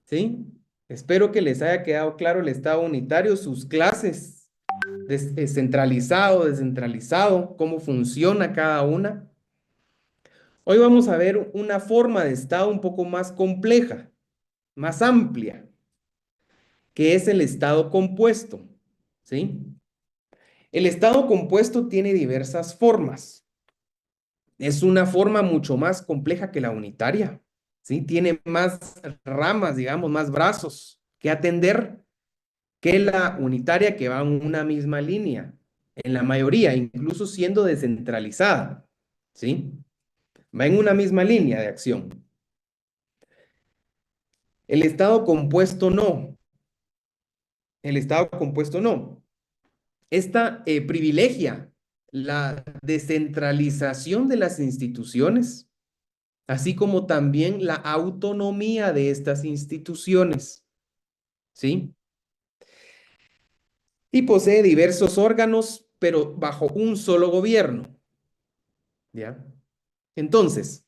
¿sí? Espero que les haya quedado claro el Estado unitario, sus clases, centralizado, descentralizado, cómo funciona cada una. Hoy vamos a ver una forma de Estado un poco más compleja, más amplia, que es el Estado compuesto, ¿sí? El Estado compuesto tiene diversas formas. Es una forma mucho más compleja que la unitaria, ¿sí? Tiene más ramas, digamos, más brazos que atender que la unitaria que va en una misma línea, en la mayoría, incluso siendo descentralizada, ¿sí? Va en una misma línea de acción. El Estado compuesto no. El Estado compuesto no. Esta privilegia la descentralización de las instituciones, así como también la autonomía de estas instituciones, ¿sí? Y posee diversos órganos, pero bajo un solo gobierno, ¿ya? Entonces,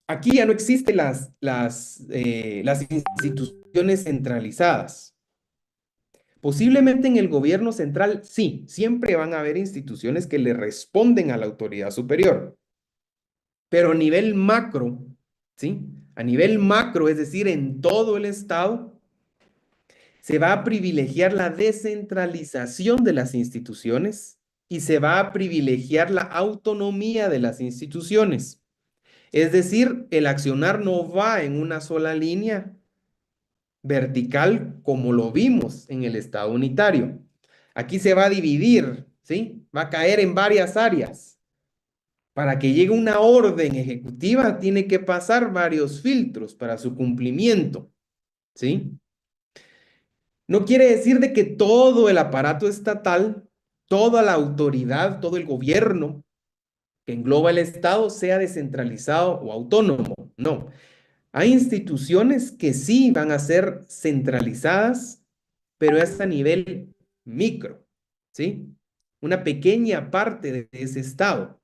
aquí ya no existen las instituciones centralizadas. Posiblemente en el gobierno central, sí, siempre van a haber instituciones que le responden a la autoridad superior, pero a nivel macro, ¿sí? A nivel macro, es decir, en todo el estado, se va a privilegiar la descentralización de las instituciones y se va a privilegiar la autonomía de las instituciones. Es decir, el accionar no va en una sola línea vertical como lo vimos en el estado unitario. Aquí se va a dividir, ¿sí? Va a caer en varias áreas. Para que llegue una orden ejecutiva, tiene que pasar varios filtros para su cumplimiento, ¿sí? No quiere decir de que todo el aparato estatal, toda la autoridad, todo el gobierno que engloba el Estado sea descentralizado o autónomo. No. Hay instituciones que sí van a ser centralizadas, pero es a nivel micro, ¿sí? Una pequeña parte de ese Estado.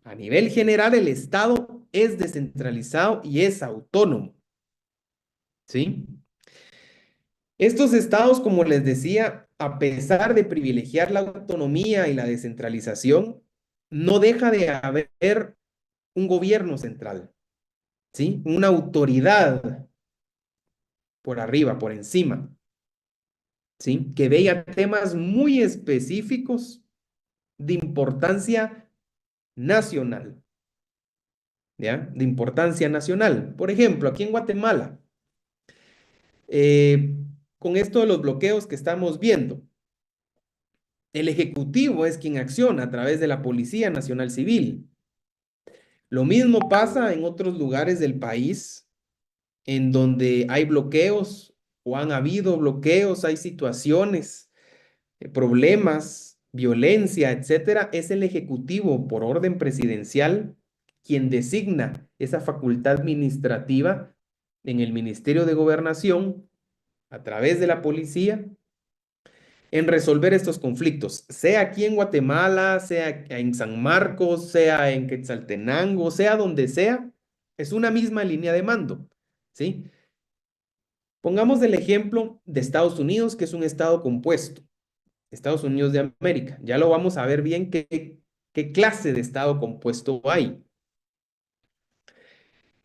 A nivel general, el Estado es descentralizado y es autónomo, ¿sí? Estos estados, como les decía, a pesar de privilegiar la autonomía y la descentralización, no deja de haber un gobierno central, ¿sí? Una autoridad por arriba, por encima, ¿sí? Que veía temas muy específicos de importancia nacional, ¿ya? De importancia nacional. Por ejemplo, aquí en Guatemala, eh, con esto de los bloqueos que estamos viendo, el Ejecutivo es quien acciona a través de la Policía Nacional Civil. Lo mismo pasa en otros lugares del país en donde hay bloqueos o han habido bloqueos, hay situaciones, problemas, violencia, etcétera. Es el Ejecutivo por orden presidencial quien designa esa facultad administrativa en el Ministerio de Gobernación a través de la policía en resolver estos conflictos, sea aquí en Guatemala, sea en San Marcos, sea en Quetzaltenango, sea donde sea, es una misma línea de mando, ¿sí? Pongamos el ejemplo de Estados Unidos, que es un estado compuesto, Estados Unidos de América. Ya lo vamos a ver bien qué clase de estado compuesto hay.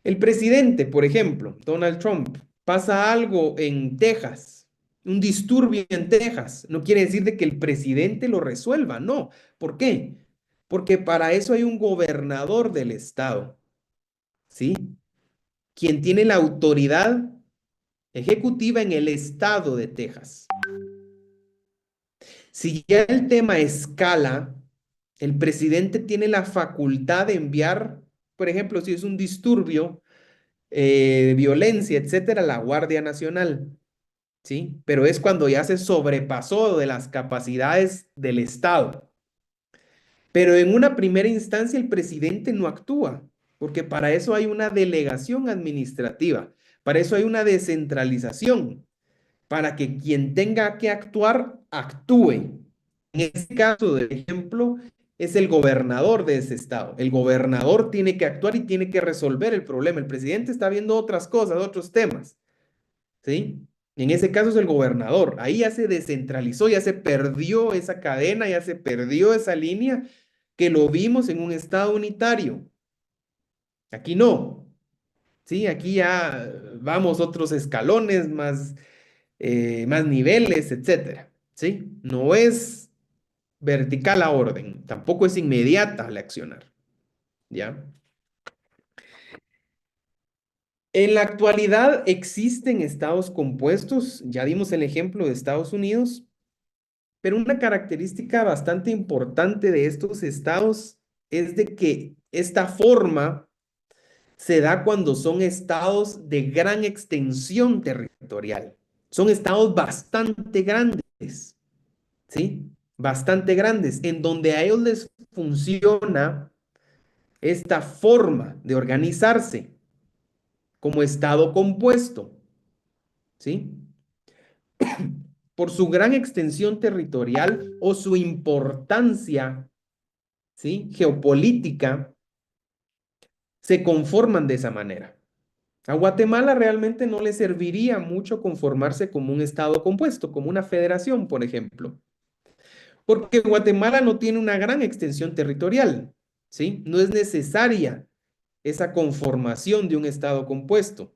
El presidente, por ejemplo, Donald Trump, pasa algo en Texas, un disturbio en Texas. No quiere decir de que el presidente lo resuelva, no. ¿Por qué? Porque para eso hay un gobernador del estado, ¿sí? Quien tiene la autoridad ejecutiva en el estado de Texas. Si ya el tema escala, el presidente tiene la facultad de enviar, por ejemplo, si es un disturbio, violencia, etcétera, la Guardia Nacional, ¿sí? Pero es cuando ya se sobrepasó de las capacidades del Estado. Pero en una primera instancia el presidente no actúa, porque para eso hay una delegación administrativa, para eso hay una descentralización, para que quien tenga que actuar, actúe. En este caso, de ejemplo, es el gobernador de ese estado. El gobernador tiene que actuar y tiene que resolver el problema. El presidente está viendo otras cosas, otros temas, ¿sí? En ese caso es el gobernador. Ahí ya se descentralizó, ya se perdió esa cadena, ya se perdió esa línea que lo vimos en un estado unitario. Aquí no, ¿sí? Aquí ya vamos otros escalones, más niveles, etcétera, ¿sí? No es vertical la orden, tampoco es inmediata al accionar, ¿ya? En la actualidad existen estados compuestos, ya dimos el ejemplo de Estados Unidos, pero una característica bastante importante de estos estados es de que esta forma se da cuando son estados de gran extensión territorial. Son estados bastante grandes, ¿sí? Bastante grandes, en donde a ellos les funciona esta forma de organizarse como estado compuesto, ¿sí? Por su gran extensión territorial o su importancia, ¿sí? Geopolítica, se conforman de esa manera. A Guatemala realmente no le serviría mucho conformarse como un estado compuesto, como una federación, por ejemplo, porque Guatemala no tiene una gran extensión territorial, ¿sí? No es necesaria esa conformación de un estado compuesto.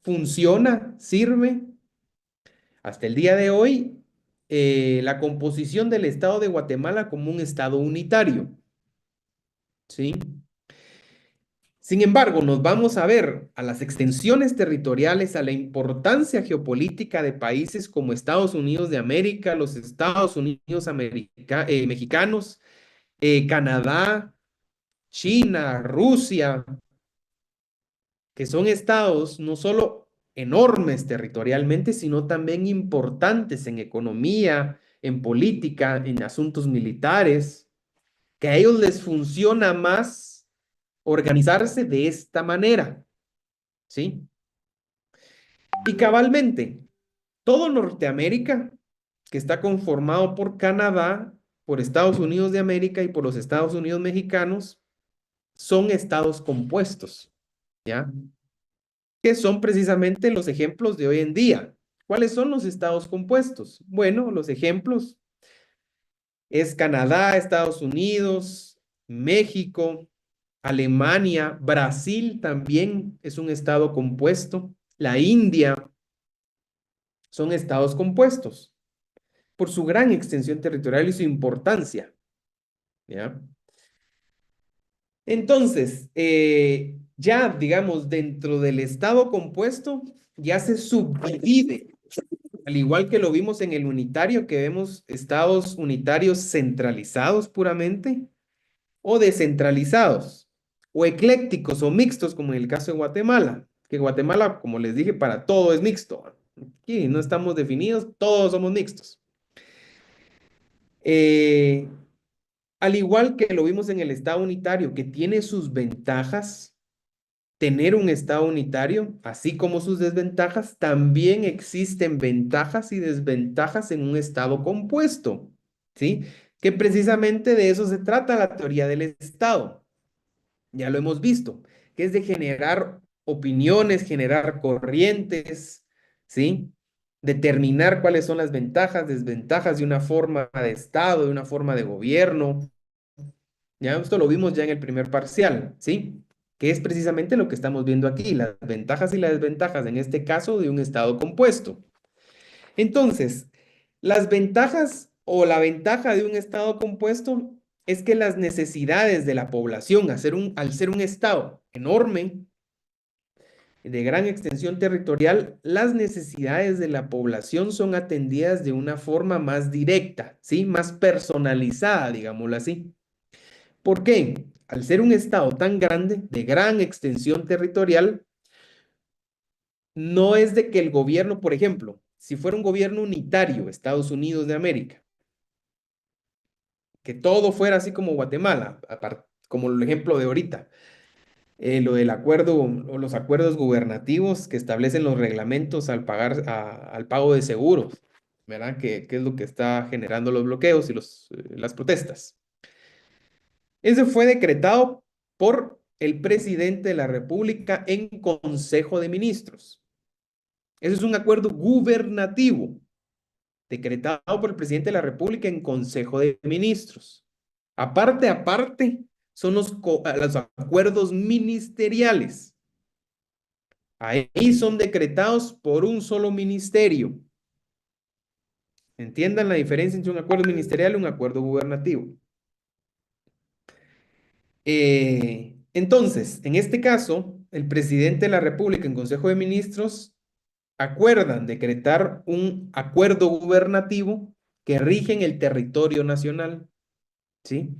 Funciona, sirve. Hasta el día de hoy, la composición del estado de Guatemala como un estado unitario, ¿sí? Sin embargo, nos vamos a ver a las extensiones territoriales, a la importancia geopolítica de países como Estados Unidos de América, los Estados Unidos mexicanos, Canadá, China, Rusia, que son estados no solo enormes territorialmente, sino también importantes en economía, en política, en asuntos militares, que a ellos les funciona más organizarse de esta manera, ¿sí? Y cabalmente, todo Norteamérica, que está conformado por Canadá, por Estados Unidos de América y por los Estados Unidos mexicanos, son estados compuestos, ¿ya? Que son precisamente los ejemplos de hoy en día. ¿Cuáles son los estados compuestos? Bueno, los ejemplos es Canadá, Estados Unidos, México, Alemania, Brasil también es un estado compuesto, la India son estados compuestos por su gran extensión territorial y su importancia, ¿ya? Entonces, ya digamos, dentro del estado compuesto, ya se subdivide, al igual que lo vimos en el unitario, que vemos estados unitarios centralizados puramente o descentralizados, o eclécticos o mixtos, como en el caso de Guatemala, que Guatemala, como les dije, para todo es mixto. Aquí no estamos definidos, todos somos mixtos. Eh, Al igual que lo vimos en el estado unitario, que tiene sus ventajas, tener un estado unitario, así como sus desventajas, también existen ventajas y desventajas en un estado compuesto, ¿sí? Que precisamente de eso se trata la teoría del estado. Ya lo hemos visto, que es de generar opiniones, generar corrientes, ¿sí? Determinar cuáles son las ventajas, desventajas de una forma de estado, de una forma de gobierno. Ya esto lo vimos ya en el primer parcial, ¿sí? Que es precisamente lo que estamos viendo aquí, las ventajas y las desventajas, en este caso, de un estado compuesto. Entonces, las ventajas o la ventaja de un estado compuesto es que las necesidades de la población, al ser un estado enorme, de gran extensión territorial, las necesidades de la población son atendidas de una forma más directa, ¿sí? Más personalizada, digámoslo así. ¿Por qué? Al ser un estado tan grande, de gran extensión territorial, no es de que el gobierno, por ejemplo, si fuera un gobierno unitario, Estados Unidos de América, que todo fuera así como Guatemala, como el ejemplo de ahorita, lo del acuerdo o los acuerdos gubernativos que establecen los reglamentos al pago de seguros, ¿verdad? Que es lo que está generando los bloqueos y las protestas. Ese fue decretado por el presidente de la República en Consejo de Ministros. Ese es un acuerdo gubernativo decretado por el presidente de la República en Consejo de Ministros. Aparte, son los acuerdos ministeriales. Ahí son decretados por un solo ministerio. Entiendan la diferencia entre un acuerdo ministerial y un acuerdo gubernativo. Entonces, en este caso, el presidente de la República en Consejo de Ministros acuerdan decretar un acuerdo gubernativo que rige en el territorio nacional, ¿sí?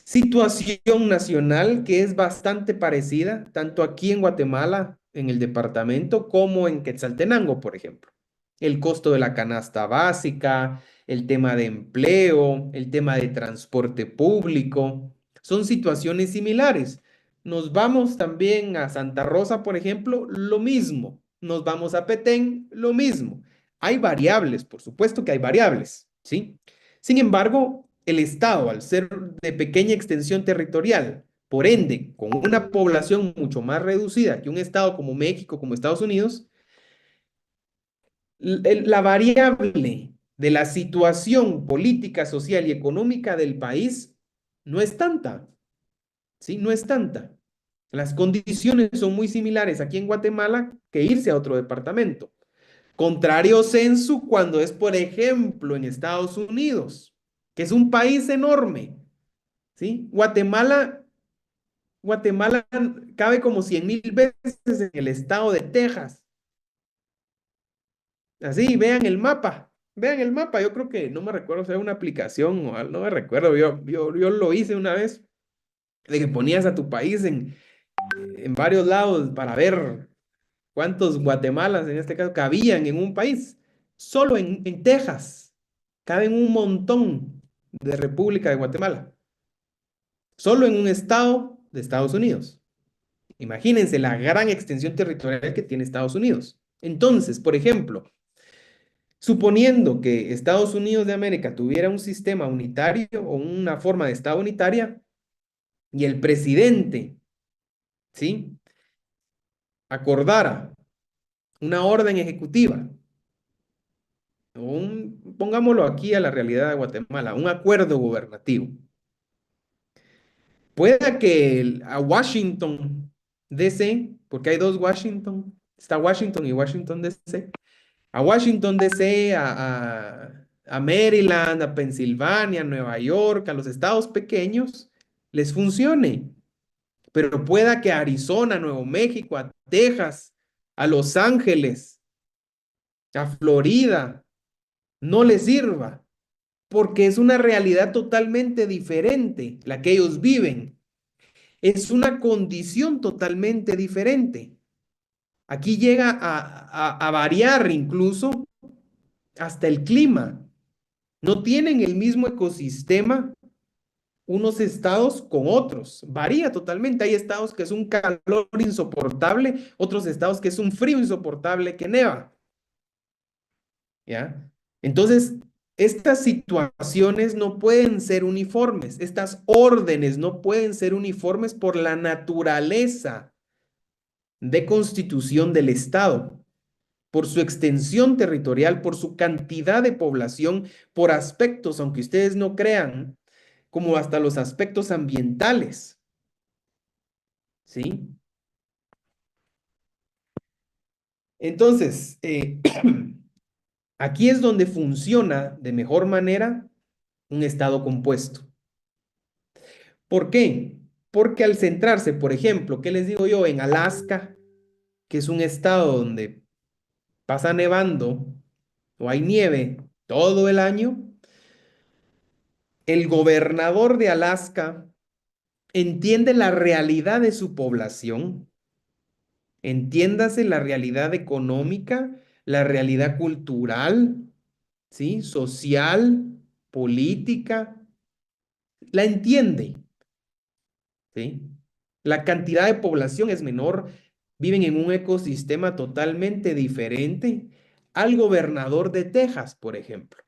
Situación nacional que es bastante parecida, tanto aquí en Guatemala, en el departamento, como en Quetzaltenango, por ejemplo. El costo de la canasta básica, el tema de empleo, el tema de transporte público, son situaciones similares. Nos vamos también a Santa Rosa, por ejemplo, lo mismo. Nos vamos a Petén, lo mismo. Hay variables, por supuesto que hay variables, ¿sí? Sin embargo, el Estado, al ser de pequeña extensión territorial, por ende, con una población mucho más reducida que un Estado como México, como Estados Unidos, la variable de la situación política, social y económica del país no es tanta, ¿sí? No es tanta. Las condiciones son muy similares aquí en Guatemala que irse a otro departamento. Contrario censo cuando es, por ejemplo, en Estados Unidos, que es un país enorme, ¿sí? Guatemala cabe como 100,000 veces en el estado de Texas. Así, vean el mapa. Yo creo que no me recuerdo si era una aplicación o algo, no me recuerdo. Yo lo hice una vez, de que ponías a tu país en varios lados para ver cuántos Guatemalas, en este caso, cabían en un país. Solo en Texas caben un montón de República de Guatemala. Solo en un estado de Estados Unidos. Imagínense la gran extensión territorial que tiene Estados Unidos. Entonces, por ejemplo, suponiendo que Estados Unidos de América tuviera un sistema unitario o una forma de Estado unitaria y el presidente, ¿sí? Acordara una orden ejecutiva, pongámoslo aquí a la realidad de Guatemala, un acuerdo gubernativo. Pueda que a Washington, D.C., porque hay dos Washington, está Washington y Washington, D.C., a Washington, D.C., a Maryland, a Pensilvania, a Nueva York, a los estados pequeños, les funcione. Pero pueda que a Arizona, Nuevo México, a Texas, a Los Ángeles, a Florida, no les sirva, porque es una realidad totalmente diferente la que ellos viven. Es una condición totalmente diferente. Aquí llega a variar incluso hasta el clima. No tienen el mismo ecosistema unos estados con otros. Varía totalmente. Hay estados que es un calor insoportable, otros estados que es un frío insoportable que neva. ¿Ya? Entonces, estas situaciones no pueden ser uniformes. Estas órdenes no pueden ser uniformes por la naturaleza de constitución del estado, por su extensión territorial, por su cantidad de población, por aspectos, aunque ustedes no crean, como hasta los aspectos ambientales, ¿sí? Entonces, aquí es donde funciona de mejor manera un estado compuesto. ¿Por qué? Porque al centrarse, por ejemplo, ¿qué les digo yo? En Alaska, que es un estado donde pasa nevando o hay nieve todo el año, el gobernador de Alaska entiende la realidad de su población, entiéndase la realidad económica, la realidad cultural, ¿sí? Social, política, la entiende, ¿sí? La cantidad de población es menor, viven en un ecosistema totalmente diferente al gobernador de Texas, por ejemplo,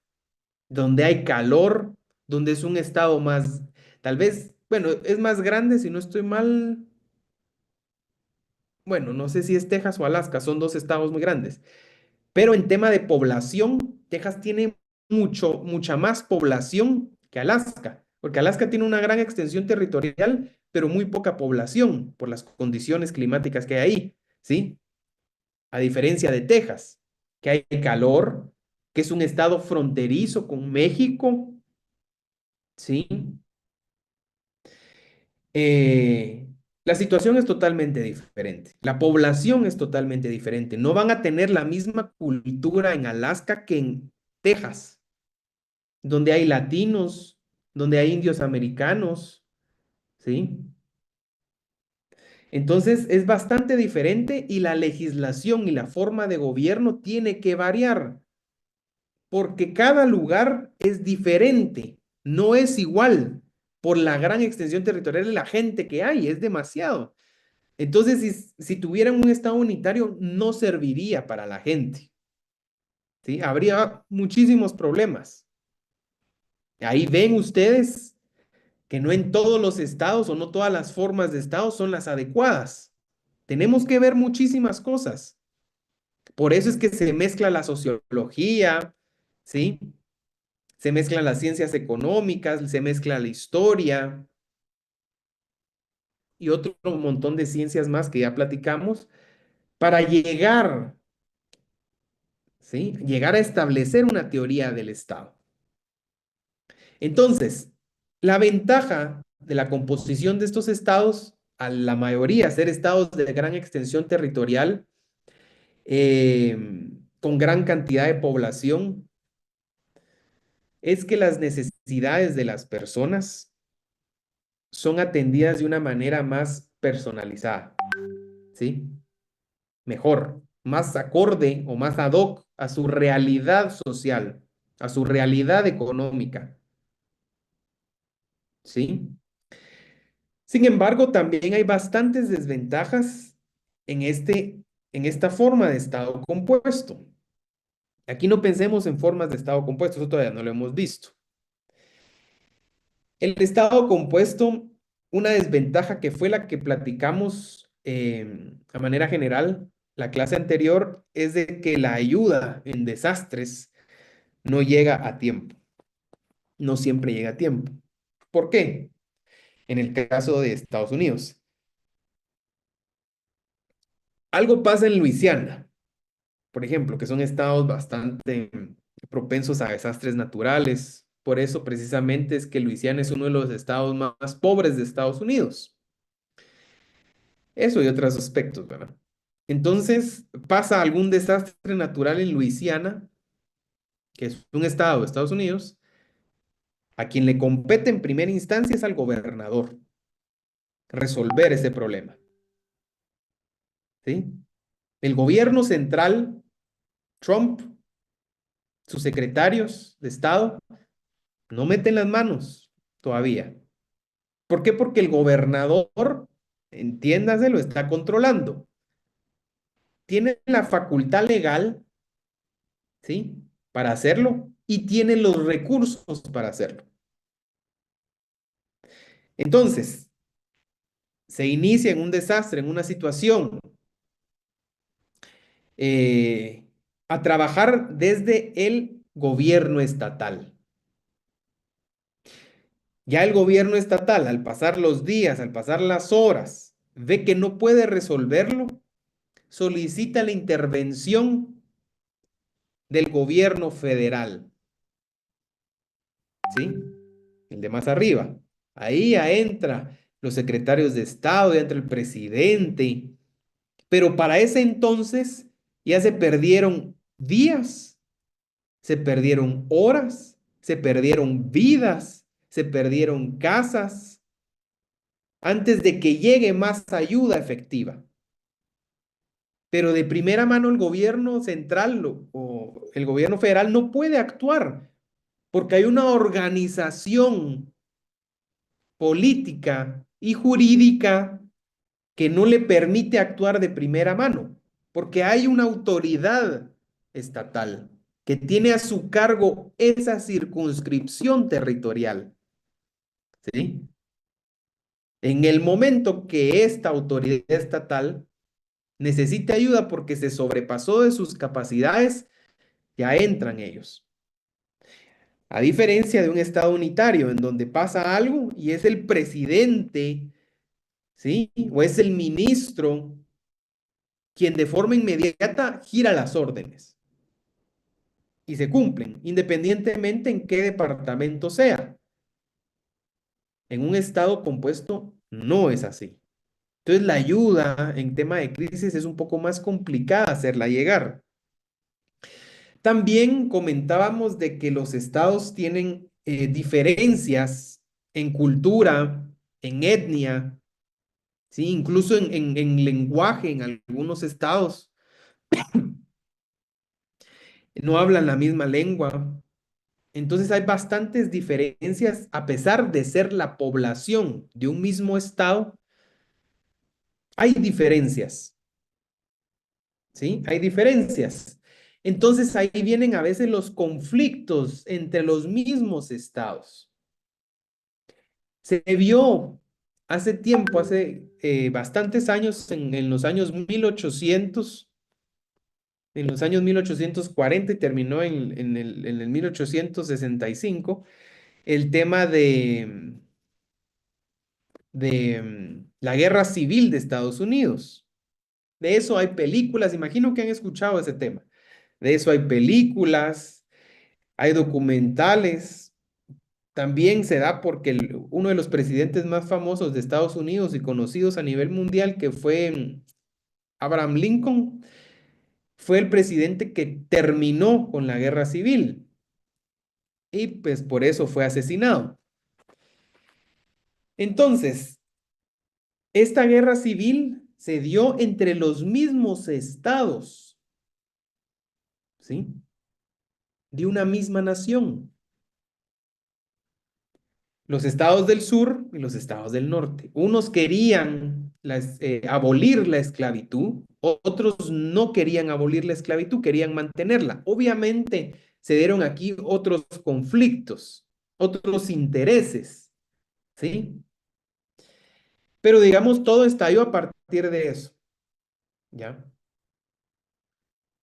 donde hay calor, donde es un estado más, tal vez Bueno, es más grande, si no estoy mal. Bueno, no sé si es Texas o Alaska, son dos estados muy grandes. Pero en tema de población, Texas tiene mucha más población que Alaska, porque Alaska tiene una gran extensión territorial, pero muy poca población por las condiciones climáticas que hay ahí, ¿sí? A diferencia de Texas, que hay calor, que es un estado fronterizo con México, ¿sí? Eh, la situación es totalmente diferente. La población es totalmente diferente. No van a tener la misma cultura en Alaska que en Texas, donde hay latinos, donde hay indios americanos, ¿sí? Entonces es bastante diferente y la legislación y la forma de gobierno tiene que variar, porque cada lugar es diferente, no es igual por la gran extensión territorial de la gente que hay, es demasiado. Entonces, si tuvieran un estado unitario, no serviría para la gente, ¿sí? Habría muchísimos problemas. Ahí ven ustedes que no en todos los estados o no todas las formas de estado son las adecuadas. Tenemos que ver muchísimas cosas. Por eso es que se mezcla la sociología, ¿sí? Se mezclan las ciencias económicas, se mezcla la historia y otro montón de ciencias más que ya platicamos para llegar, ¿sí? Llegar a establecer una teoría del Estado. Entonces, la ventaja de la composición de estos estados, a la mayoría ser estados de gran extensión territorial, con gran cantidad de población, es que las necesidades de las personas son atendidas de una manera más personalizada, ¿sí? Mejor, más acorde o más ad hoc a su realidad social, a su realidad económica, ¿sí? Sin embargo, también hay bastantes desventajas en en esta forma de estado compuesto. Aquí no pensemos en formas de estado compuesto, eso todavía no lo hemos visto. El estado compuesto, una desventaja que fue la que platicamos a manera general la clase anterior, es de que la ayuda en desastres no llega a tiempo, no siempre llega a tiempo. ¿Por qué? En el caso de Estados Unidos. Algo pasa en Luisiana, por ejemplo, que son estados bastante propensos a desastres naturales. Por eso precisamente es que Luisiana es uno de los estados más pobres de Estados Unidos. Eso y otros aspectos, ¿verdad? Entonces pasa algún desastre natural en Luisiana, que es un estado de Estados Unidos, a quien le compete en primera instancia es al gobernador resolver ese problema, ¿sí? El gobierno central, Trump, sus secretarios de Estado, no meten las manos todavía. ¿Por qué? Porque el gobernador, entiéndase, lo está controlando. Tiene la facultad legal, ¿sí? Para hacerlo y tiene los recursos para hacerlo. Entonces, se inicia en un desastre, en una situación, eh, a trabajar desde el gobierno estatal. Ya el gobierno estatal, al pasar los días, al pasar las horas, ve que no puede resolverlo, solicita la intervención del gobierno federal, ¿sí? El de más arriba. Ahí ya entra los secretarios de Estado, ya entra el presidente, pero para ese entonces ya se perdieron días, se perdieron horas, se perdieron vidas, se perdieron casas, antes de que llegue más ayuda efectiva. Pero de primera mano el gobierno central o el gobierno federal no puede actuar porque hay una organización política y jurídica que no le permite actuar de primera mano, porque hay una autoridad estatal que tiene a su cargo esa circunscripción territorial, ¿sí? En el momento que esta autoridad estatal necesite ayuda porque se sobrepasó de sus capacidades, ya entran ellos. A diferencia de un estado unitario en donde pasa algo y es el presidente, ¿sí? O es el ministro quien de forma inmediata gira las órdenes y se cumplen, independientemente en qué departamento sea. En un estado compuesto no es así. Entonces la ayuda en tema de crisis es un poco más complicada hacerla llegar. También comentábamos de que los estados tienen diferencias en cultura, en etnia, ¿sí? Incluso en lenguaje en algunos estados no hablan la misma lengua. Entonces hay bastantes diferencias, a pesar de ser la población de un mismo estado, hay diferencias, ¿sí? Hay diferencias. Entonces ahí vienen a veces los conflictos entre los mismos estados. Se vio hace tiempo, hace bastantes años, en los años 1800, en los años 1840 y terminó en el 1865, el tema de la guerra civil de Estados Unidos. De eso hay películas, imagino que han escuchado ese tema. De eso hay películas, hay documentales. También se da porque uno de los presidentes más famosos de Estados Unidos y conocidos a nivel mundial, que fue Abraham Lincoln, fue el presidente que terminó con la guerra civil y pues por eso fue asesinado. Entonces, esta guerra civil se dio entre los mismos estados, ¿sí? De una misma nación. Los estados del sur y los estados del norte. Unos querían abolir la esclavitud, otros no querían abolir la esclavitud, querían mantenerla. Obviamente se dieron aquí otros conflictos, otros intereses, ¿sí? Pero digamos, todo estalló a partir de eso, ¿ya?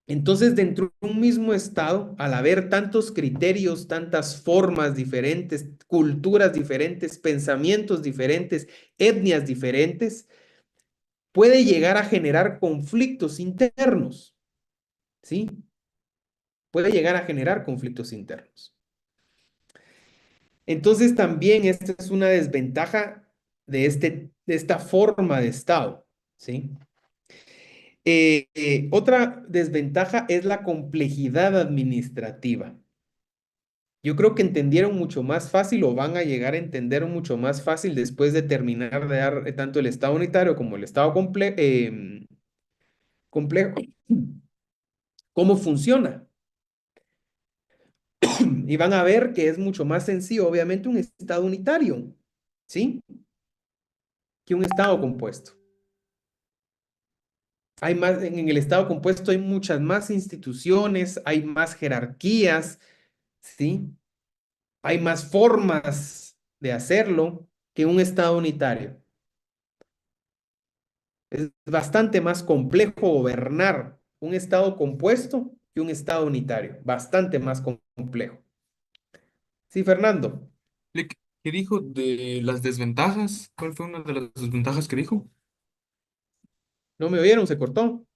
Entonces, dentro de un mismo estado, al haber tantos criterios, tantas formas diferentes, culturas diferentes, pensamientos diferentes, etnias diferentes, puede llegar a generar conflictos internos, ¿sí? Puede llegar a generar conflictos internos. Entonces, también esta es una desventaja de esta forma de estado, ¿sí? Otra desventaja es la complejidad administrativa. Yo creo que entendieron mucho más fácil o van a llegar a entender mucho más fácil después de terminar de dar tanto el Estado unitario como el Estado complejo, cómo funciona. Y van a ver que es mucho más sencillo, obviamente, un Estado unitario, ¿sí? Que un Estado compuesto. Hay más, en el Estado compuesto hay muchas más instituciones, hay más jerarquías, ¿sí? Hay más formas de hacerlo que un Estado unitario. Es bastante más complejo gobernar un estado compuesto que un estado unitario. Bastante más complejo. Sí, Fernando. ¿Qué dijo de las desventajas? ¿Cuál fue una de las desventajas que dijo? ¿No me oyeron? ¿Se cortó?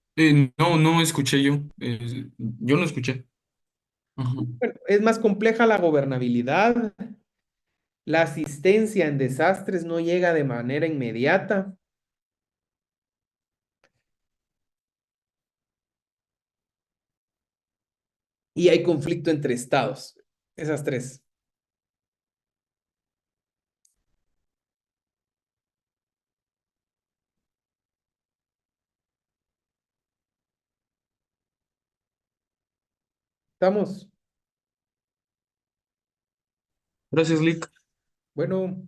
No, no escuché yo. Yo no escuché. Ajá. Bueno, es más compleja la gobernabilidad. La asistencia en desastres no llega de manera inmediata. Y hay conflicto entre estados. Esas tres. ¿Estamos? Gracias, Lick. Bueno,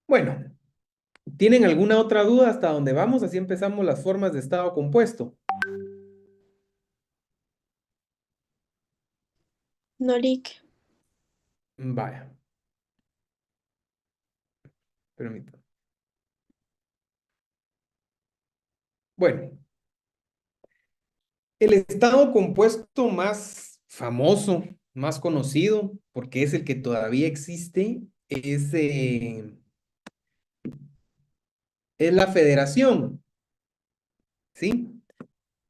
bueno. ¿Tienen alguna otra duda hasta dónde vamos? Así empezamos las formas de estado compuesto. Norik. Vaya. Permítame. Bueno, el estado compuesto más famoso, más conocido, porque es el que todavía existe, es la federación, ¿sí?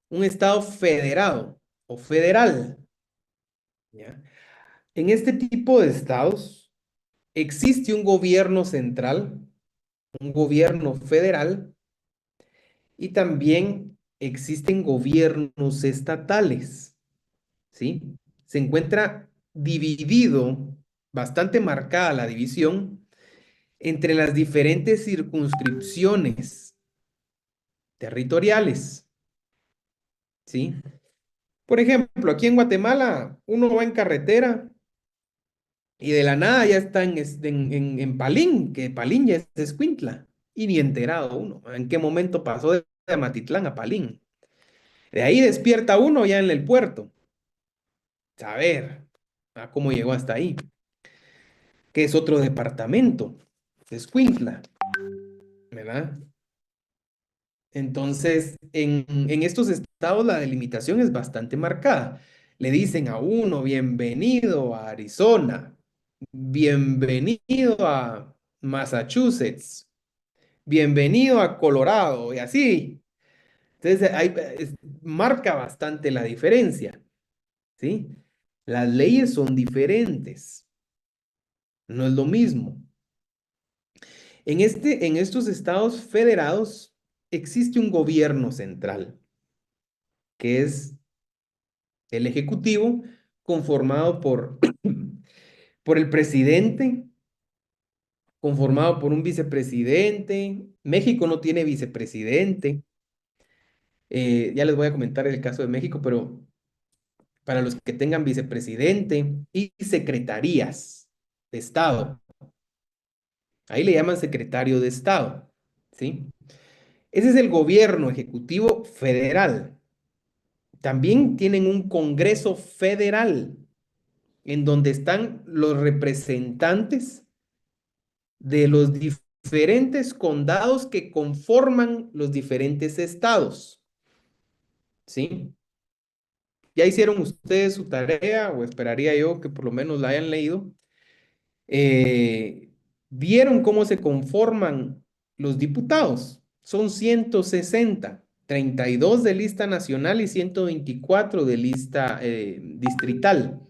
Un estado federado o federal, ¿ya? En este tipo de estados existe un gobierno central, un gobierno federal, y también existen gobiernos estatales, ¿sí? Se encuentra dividido, bastante marcada la división entre las diferentes circunscripciones territoriales, ¿sí? Por ejemplo, aquí en Guatemala, uno va en carretera y de la nada ya está en Palín, que Palín ya es Escuintla, y ni enterado uno, en qué momento pasó de Amatitlán a Palín. De ahí despierta uno ya en el puerto, saber cómo llegó hasta ahí, que es otro departamento, Escuintla, ¿verdad? Entonces, en estos estados la delimitación es bastante marcada. Le dicen a uno, bienvenido a Arizona, bienvenido a Massachusetts, bienvenido a Colorado, y así. Entonces, marca bastante la diferencia, ¿sí? Las leyes son diferentes, no es lo mismo. En estos estados federados existe un gobierno central, que es el ejecutivo, conformado por el presidente, conformado por un vicepresidente. México no tiene vicepresidente. Ya les voy a comentar el caso de México, pero para los que tengan vicepresidente y secretarías de Estado, ahí le llaman secretario de Estado, ¿sí? Ese es el gobierno ejecutivo federal. También tienen un Congreso federal en donde están los representantes de los diferentes condados que conforman los diferentes estados, ¿sí? ¿Ya hicieron ustedes su tarea o esperaría yo que por lo menos la hayan leído? ¿Vieron cómo se conforman los diputados? Son 160, 32 de lista nacional y 124 de lista distrital.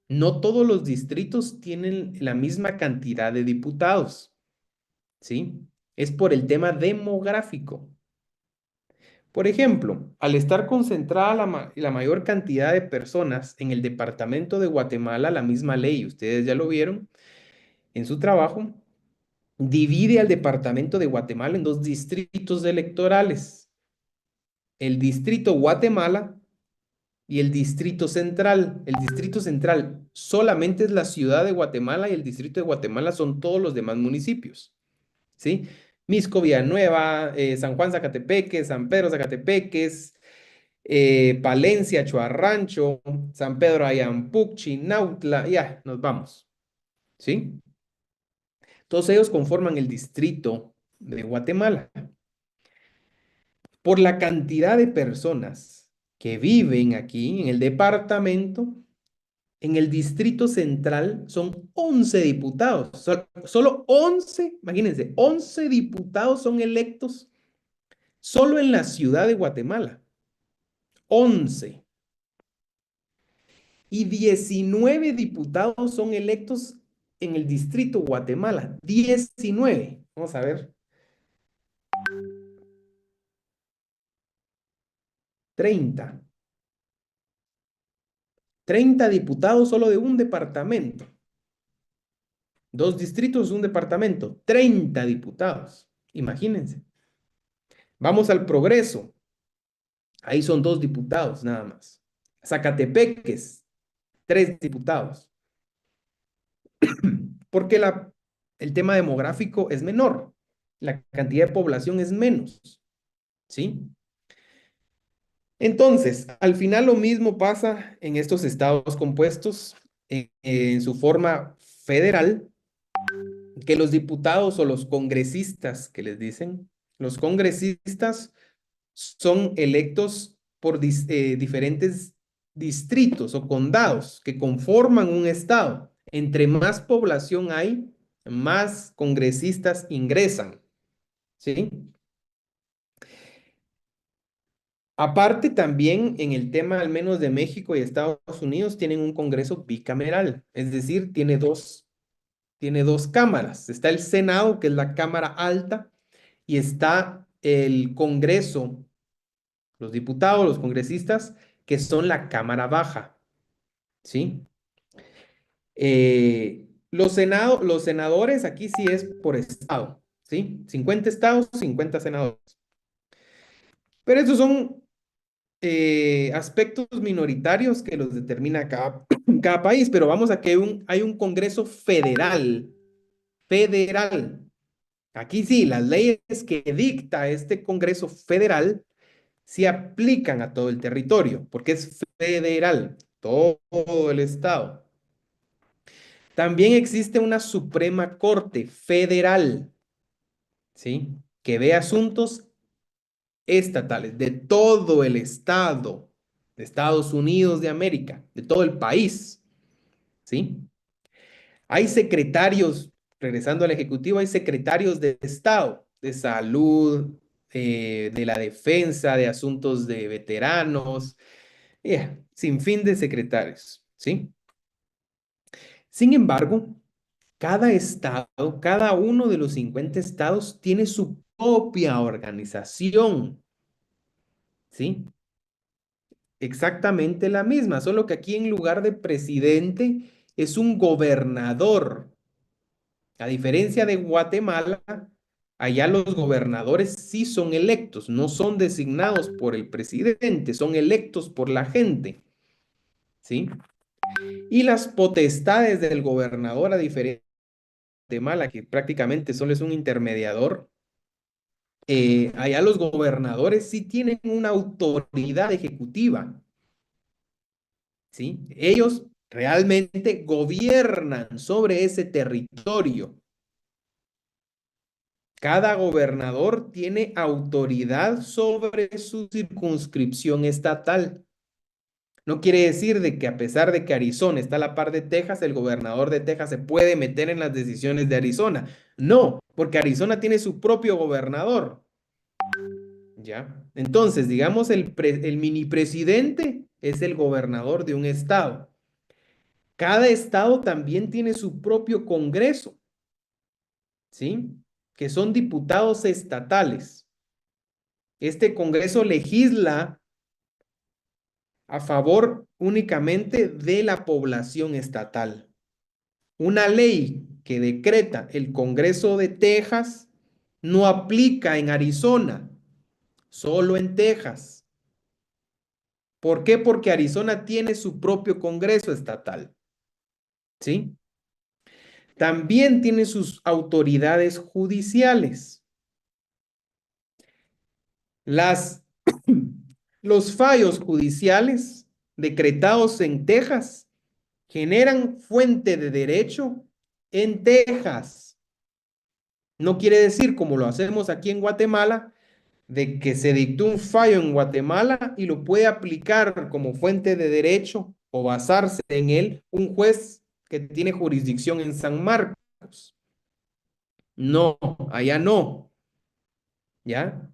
No todos los distritos tienen la misma cantidad de diputados, ¿sí? Es por el tema demográfico. Por ejemplo, al estar concentrada la mayor cantidad de personas en el departamento de Guatemala, la misma ley, ustedes ya lo vieron en su trabajo, divide al departamento de Guatemala en dos distritos electorales, el distrito Guatemala y el distrito central. El distrito central solamente es la ciudad de Guatemala y el distrito de Guatemala son todos los demás municipios, ¿sí? Mixco, Villanueva, San Juan Zacatepeques, San Pedro Zacatepeques, Palencia, Chuarrancho, San Pedro Ayampuc, Chinautla, ya, nos vamos, ¿sí? Todos ellos conforman el distrito de Guatemala. Por la cantidad de personas que viven aquí en el departamento, en el distrito central son 11 diputados. Solo 11, imagínense, 11 diputados son electos solo en la ciudad de Guatemala. 11. Y 19 diputados son electos en el distrito Guatemala. 19. Vamos a ver. 30. 30 diputados solo de un departamento. Dos distritos, un departamento. 30 diputados. Imagínense. Vamos al Progreso. Ahí son dos diputados nada más. Zacatepeques, tres diputados. Porque el tema demográfico es menor. La cantidad de población es menos. ¿Sí? Entonces, al final lo mismo pasa en estos estados compuestos en su forma federal. que los diputados o los congresistas, que les dicen, los congresistas son electos por diferentes distritos o condados que conforman un estado. Entre más población hay, más congresistas ingresan, ¿sí? Aparte, también en el tema al menos de México y Estados Unidos tienen un Congreso bicameral, es decir, tiene dos cámaras. Está el Senado, que es la Cámara Alta, y está el Congreso, los diputados, los congresistas, que son la Cámara Baja, ¿sí? Los senadores, aquí sí es por estado, ¿sí? 50 estados, 50 senadores. Pero esos son aspectos minoritarios que los determina cada país, pero vamos a que hay un Congreso federal, federal. Aquí sí, las leyes que dicta este Congreso federal se aplican a todo el territorio, porque es federal, todo el estado. También existe una Suprema Corte Federal, ¿sí? Que ve asuntos estatales de todo el estado de Estados Unidos de América, de todo el país, ¿sí? Hay secretarios, regresando al Ejecutivo, hay secretarios de Estado, de salud, de la defensa, de asuntos de veteranos, sin fin de secretarios, ¿sí? Sin embargo, cada estado, cada uno de los 50 estados tiene su propia organización, ¿sí? Exactamente la misma, solo que aquí en lugar de presidente es un gobernador. A diferencia de Guatemala, allá los gobernadores sí son electos, no son designados por el presidente, son electos por la gente, ¿sí? Y las potestades del gobernador, a diferencia de Guatemala, que prácticamente solo es un intermediador, allá los gobernadores sí tienen una autoridad ejecutiva, ¿sí? Ellos realmente gobiernan sobre ese territorio. Cada gobernador tiene autoridad sobre su circunscripción estatal. No quiere decir de que a pesar de que Arizona está a la par de Texas, el gobernador de Texas se puede meter en las decisiones de Arizona. No, porque Arizona tiene su propio gobernador. ¿Ya? Entonces, digamos, el mini presidente es el gobernador de un estado. Cada estado también tiene su propio congreso, ¿sí? Que son diputados estatales. Este congreso legisla a favor únicamente de la población estatal. Una ley que decreta el Congreso de Texas no aplica en Arizona, solo en Texas. ¿Por qué? Porque Arizona tiene su propio Congreso estatal, ¿sí? También tiene sus autoridades judiciales. Las, los fallos judiciales decretados en Texas generan fuente de derecho en Texas. No quiere decir, como lo hacemos aquí en Guatemala, de que se dictó un fallo en Guatemala y lo puede aplicar como fuente de derecho o basarse en él un juez que tiene jurisdicción en San Marcos. No, allá no, ¿ya?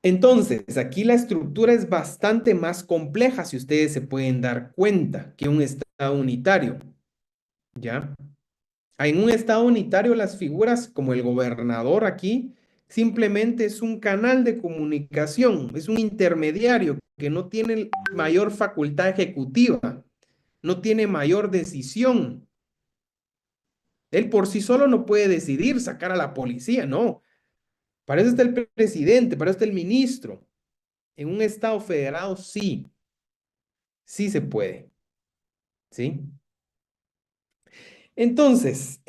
Entonces, aquí la estructura es bastante más compleja, si ustedes se pueden dar cuenta, que un estado unitario, ¿ya? En un estado unitario, las figuras como el gobernador aquí simplemente es un canal de comunicación, es un intermediario que no tiene mayor facultad ejecutiva, no tiene mayor decisión. Él por sí solo no puede decidir sacar a la policía, no. Para eso está el presidente, para eso está el ministro. En un estado federado sí, sí se puede, ¿sí? Entonces,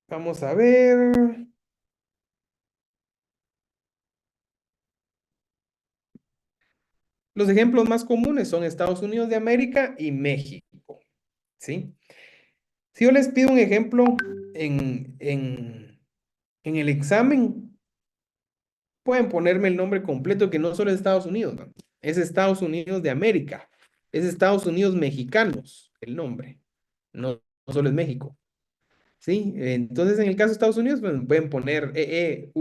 vamos a ver. Los ejemplos más comunes son Estados Unidos de América y México. ¿sí? Si yo les pido un ejemplo en el examen, pueden ponerme el nombre completo que no solo es Estados Unidos, ¿no? Es Estados Unidos de América, es Estados Unidos mexicanos el nombre, no, no solo es México, ¿sí? Entonces, en el caso de Estados Unidos, pues, pueden poner que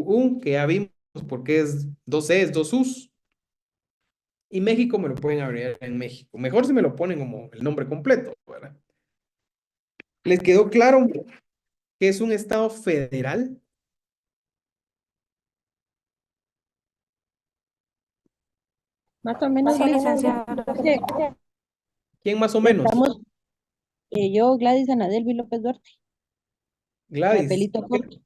ya vimos porque es dos E's, dos U's, y México me lo pueden abreviar en México. Mejor si me lo ponen como el nombre completo, ¿verdad? ¿Les quedó claro que es un estado federal? Más o menos, Sí, Liz, licenciado, que gracias. ¿Quién más o menos? estamos, yo, Gladys Anadel López Duarte, la de Gladys. pelito corto.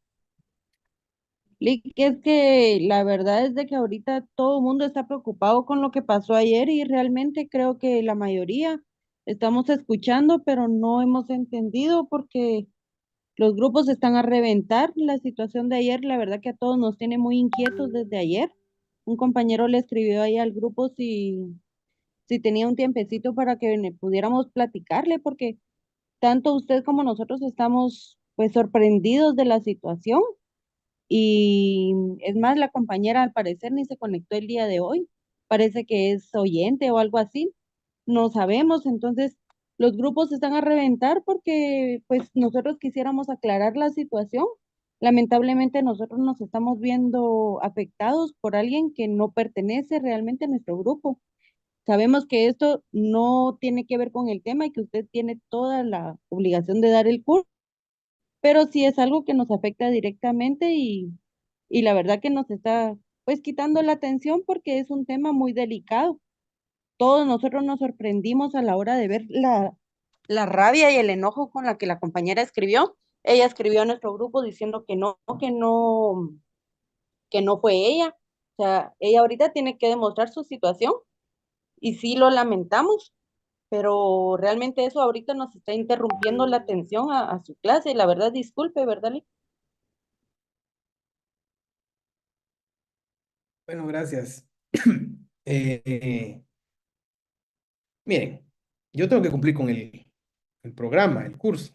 Liz, que es que la verdad es de que ahorita todo el mundo está preocupado con lo que pasó ayer y realmente creo que la mayoría estamos escuchando, pero no hemos entendido porque los grupos están a reventar. La situación de ayer, la verdad que a todos nos tiene muy inquietos desde ayer. Un compañero le escribió ahí al grupo si tenía un tiempecito para que pudiéramos platicarle, porque tanto usted como nosotros estamos pues sorprendidos de la situación y es más, la compañera al parecer ni se conectó el día de hoy, parece que es oyente o algo así, no sabemos, entonces los grupos están a reventar porque pues nosotros quisiéramos aclarar la situación. Lamentablemente nosotros nos estamos viendo afectados por alguien que no pertenece realmente a nuestro grupo. Sabemos que esto no tiene que ver con el tema y que usted tiene toda la obligación de dar el curso, pero sí es algo que nos afecta directamente y la verdad que nos está pues quitando la atención porque es un tema muy delicado. Todos nosotros nos sorprendimos a la hora de ver la rabia y el enojo con la que la compañera escribió. Ella escribió a nuestro grupo diciendo que no fue ella. O sea, ella ahorita tiene que demostrar su situación y sí lo lamentamos, pero realmente eso ahorita nos está interrumpiendo la atención a su clase. La verdad, disculpe, ¿verdad, Lee? Bueno, gracias. Eh, miren, yo tengo que cumplir con el programa, el curso,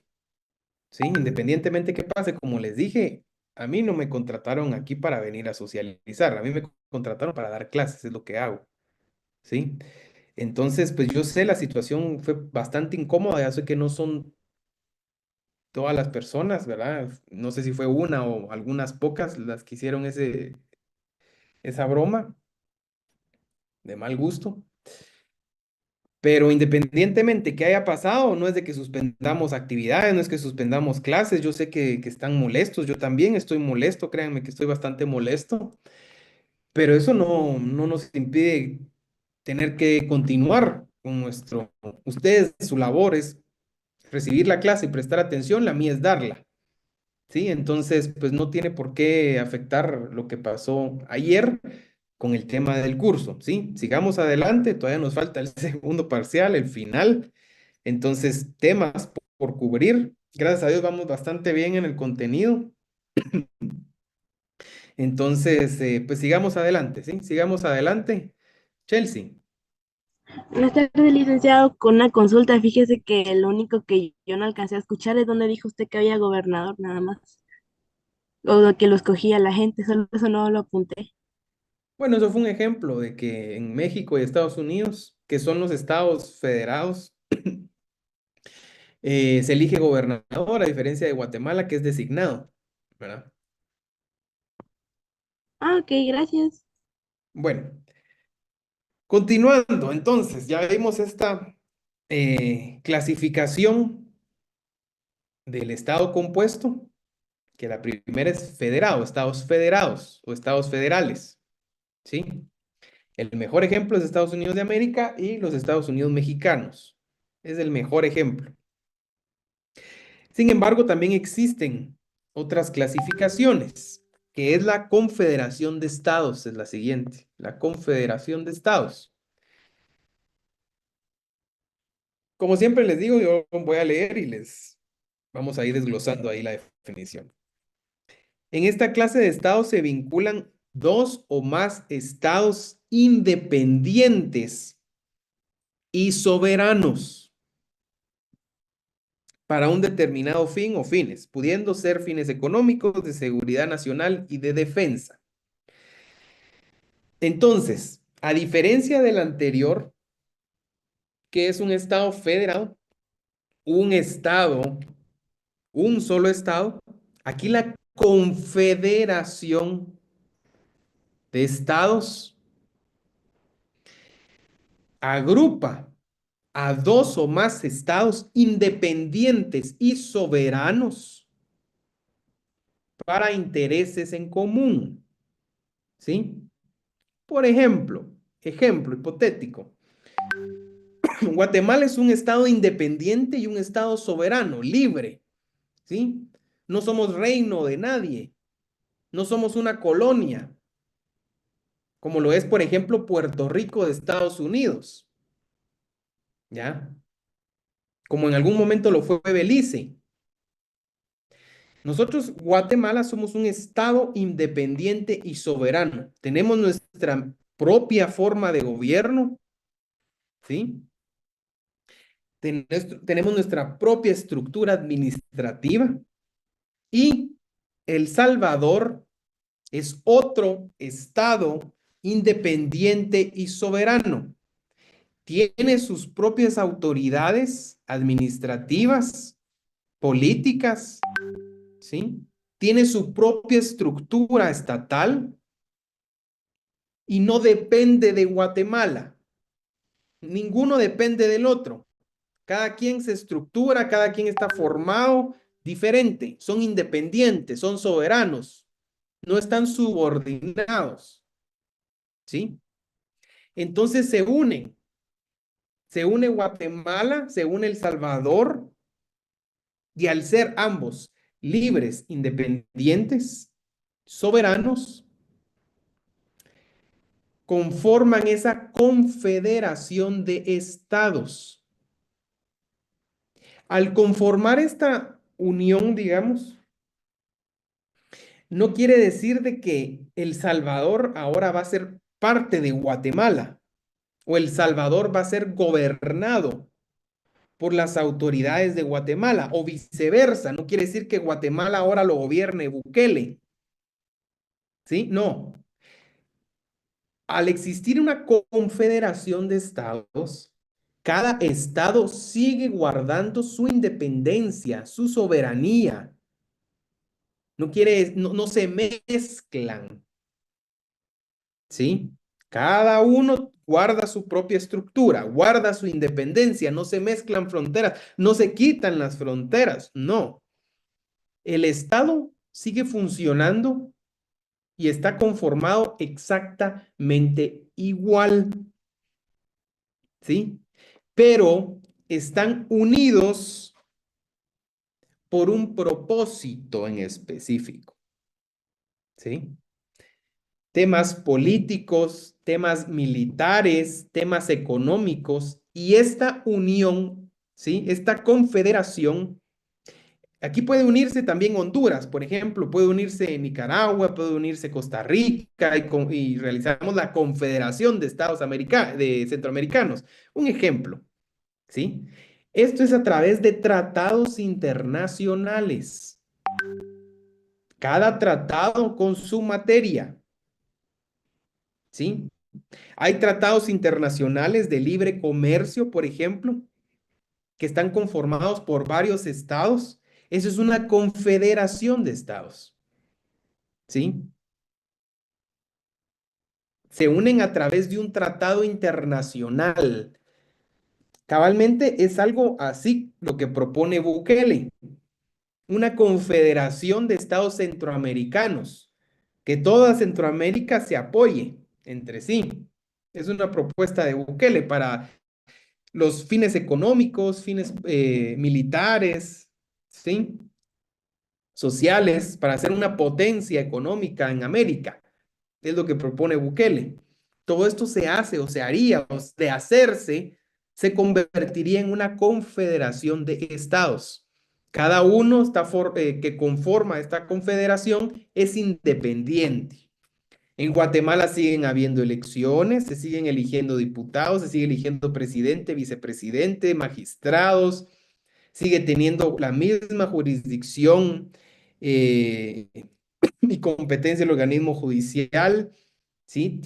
¿sí? Independientemente que pase, como les dije, a mí no me contrataron aquí para venir a socializar, a mí me contrataron para dar clases, es lo que hago, ¿sí? Entonces, pues yo sé, la situación fue bastante incómoda, ya sé que no son todas las personas, ¿verdad? No sé si fue una o algunas pocas las que hicieron esa broma de mal gusto. Pero independientemente que haya pasado, no es de que suspendamos actividades, no es que suspendamos clases. Yo sé que están molestos, yo también estoy molesto, créanme que estoy bastante molesto, pero eso no nos impide tener que continuar con ustedes, su labor es recibir la clase y prestar atención, la mía es darla, ¿sí? Entonces, pues no tiene por qué afectar lo que pasó ayer con el tema del curso, ¿sí? Sigamos adelante, todavía nos falta el segundo parcial, el final. Entonces, temas por cubrir. Gracias a Dios vamos bastante bien en el contenido. Entonces, pues sigamos adelante, ¿sí? Sigamos adelante. Chelsea. Buenas tardes, licenciado. Con una consulta, fíjese que lo único que yo no alcancé a escuchar es donde dijo usted que había gobernador, nada más. O de que lo escogía la gente, solo eso no lo apunté. Bueno, eso fue un ejemplo de que en México y Estados Unidos, que son los estados federados, se elige gobernador, a diferencia de Guatemala, que es designado, ¿verdad? Ah, ok, gracias. Bueno, continuando, entonces, ya vimos esta clasificación del estado compuesto, que la primera es federado, estados federados o estados federales, ¿sí? El mejor ejemplo es Estados Unidos de América y los Estados Unidos mexicanos. Es el mejor ejemplo. Sin embargo, también existen otras clasificaciones, que es la Confederación de Estados, es la siguiente, la Confederación de Estados. Como siempre les digo, yo voy a leer y les vamos a ir desglosando ahí la definición. En esta clase de estados se vinculan dos o más estados independientes y soberanos. para un determinado fin o fines, pudiendo ser fines económicos, de seguridad nacional y de defensa. Entonces, a diferencia del anterior, que es un estado federado, un estado, un solo estado, aquí la confederación de estados agrupa a dos o más estados independientes y soberanos para intereses en común, ¿sí? Por ejemplo, ejemplo hipotético, Guatemala es un estado independiente y un estado soberano, libre, ¿sí? No somos reino de nadie, no somos una colonia, como lo es, por ejemplo, Puerto Rico de Estados Unidos, ¿ya? Como en algún momento lo fue Belice. Nosotros, Guatemala, somos un estado independiente y soberano. Tenemos nuestra propia forma de gobierno, ¿sí? Tenemos nuestra propia estructura administrativa y El Salvador es otro estado independiente y soberano. Tiene sus propias autoridades administrativas, políticas, ¿sí? Tiene su propia estructura estatal y no depende de Guatemala. Ninguno depende del otro. Cada quien se estructura, cada quien está formado diferente. Son independientes, son soberanos, no están subordinados, ¿sí? Entonces se unen. Se une Guatemala, se une El Salvador, y al ser ambos libres, independientes, soberanos, conforman esa confederación de estados. Al conformar esta unión, digamos, no quiere decir de que El Salvador ahora va a ser parte de Guatemala o El Salvador va a ser gobernado por las autoridades de Guatemala o viceversa. No quiere decir que Guatemala ahora lo gobierne Bukele. ¿Sí? No. Al existir una confederación de estados, cada estado sigue guardando su independencia, su soberanía. No se mezclan, ¿sí? Cada uno guarda su propia estructura, guarda su independencia, no se mezclan fronteras, no se quitan las fronteras, no. El estado sigue funcionando y está conformado exactamente igual, ¿sí? Pero están unidos por un propósito en específico, ¿sí? Temas políticos, temas militares, temas económicos, y esta unión, ¿sí? Esta confederación, aquí puede unirse también Honduras, por ejemplo, puede unirse Nicaragua, puede unirse Costa Rica y realizamos la Confederación de Estados de Centroamericanos. Un ejemplo, ¿sí? Esto es a través de tratados internacionales. Cada tratado con su materia, ¿sí? Hay tratados internacionales de libre comercio, por ejemplo, que están conformados por varios estados. Eso es una confederación de estados, ¿sí? Se unen a través de un tratado internacional. Cabalmente es algo así lo que propone Bukele, una confederación de estados centroamericanos, que toda Centroamérica se apoye entre sí. Es una propuesta de Bukele para los fines económicos, fines militares, ¿sí? Sociales, para ser una potencia económica en América. Es lo que propone Bukele. Todo esto se hace o se haría, o de hacerse, se convertiría en una confederación de estados. Cada uno que conforma esta confederación es independiente. En Guatemala siguen habiendo elecciones, se siguen eligiendo diputados, se sigue eligiendo presidente, vicepresidente, magistrados, sigue teniendo la misma jurisdicción eh, y competencia del organismo judicial, ¿sí?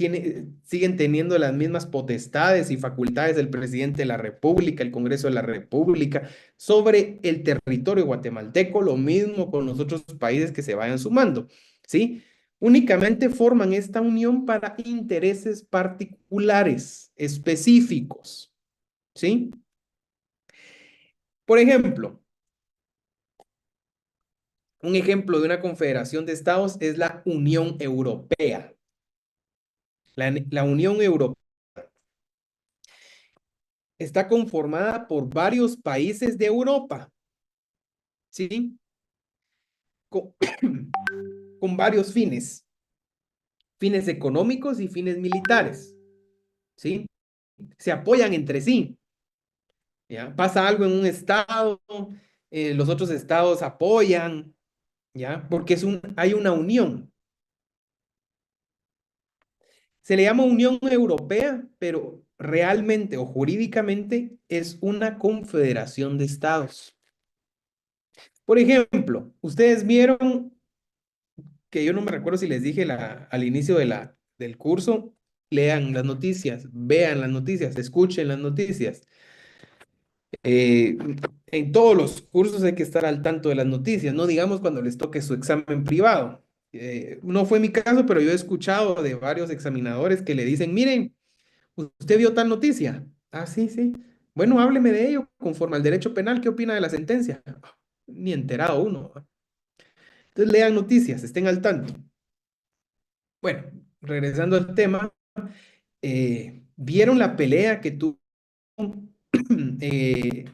Siguen teniendo las mismas potestades y facultades del presidente de la República, el Congreso de la República, sobre el territorio guatemalteco, lo mismo con los otros países que se vayan sumando, ¿sí? Únicamente forman esta unión para intereses particulares, específicos, ¿sí? Por ejemplo, un ejemplo de una confederación de estados es la Unión Europea. La Unión Europea está conformada por varios países de Europa, ¿sí? Con, con varios fines económicos y fines militares, ¿sí? Se apoyan entre sí, ¿ya? Pasa algo en un estado, los otros estados apoyan, ¿ya? Porque hay una unión. Se le llama Unión Europea, pero realmente o jurídicamente es una confederación de estados. Por ejemplo, ustedes vieron que yo no me recuerdo si les dije al inicio del curso, lean las noticias, vean las noticias, escuchen las noticias. Eh, en todos los cursos hay que estar al tanto de las noticias, no digamos cuando les toque su examen privado. No fue mi caso, pero yo he escuchado de varios examinadores que le dicen, miren, ¿usted vio tal noticia? Ah, sí, sí. Bueno, hábleme de ello conforme al derecho penal. ¿Qué opina de la sentencia? Ni enterado uno. Entonces lean noticias, estén al tanto. Bueno, regresando al tema, ¿vieron la pelea que tuvo eh,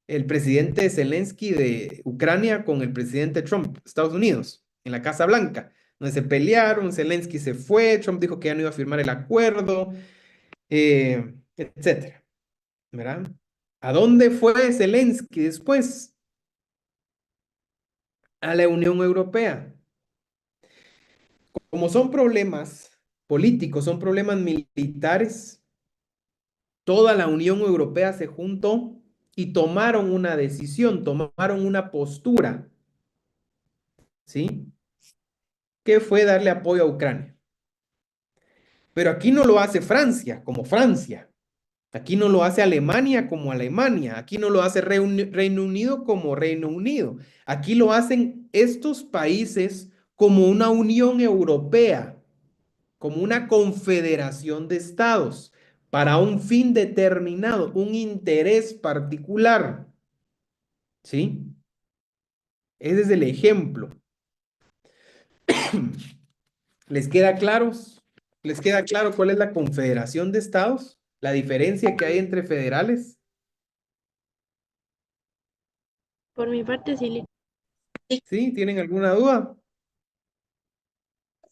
el presidente Zelensky de Ucrania con el presidente Trump de Estados Unidos en la Casa Blanca? Donde se pelearon, Zelensky se fue, Trump dijo que ya no iba a firmar el acuerdo, etcétera, ¿verdad? ¿A dónde fue Zelensky después? A la Unión Europea. Como son problemas políticos, son problemas militares, toda la Unión Europea se juntó y tomaron una decisión, tomaron una postura, ¿sí? Que fue darle apoyo a Ucrania. Pero aquí no lo hace Francia como Francia, aquí no lo hace Alemania como Alemania, aquí no lo hace Reino Unido como Reino Unido, aquí lo hacen estos países como una Unión Europea, como una confederación de estados para un fin determinado, un interés particular, ¿sí? Ese es el ejemplo. ¿Les queda claro? ¿Les queda claro cuál es la confederación de estados? ¿La diferencia que hay entre federales? Por mi parte, sí. ¿Sí? ¿Tienen alguna duda?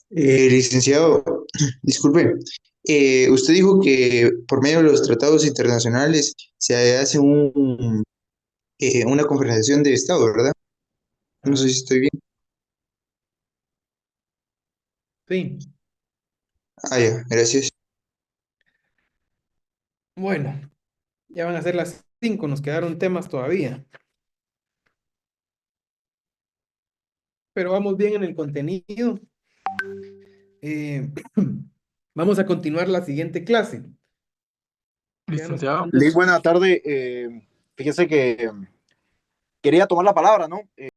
Licenciado, disculpe, usted dijo que por medio de los tratados internacionales se hace una confederación de Estado, ¿verdad? No sé Ajá. si estoy bien. Sí. Ah, ya, gracias. Bueno, ya van a ser las 5, nos quedaron temas todavía, pero vamos bien en el contenido. Eh, vamos a continuar la siguiente clase. Ya nos Licenciado. Liz, buena tarde. Fíjese que quería tomar la palabra, ¿no?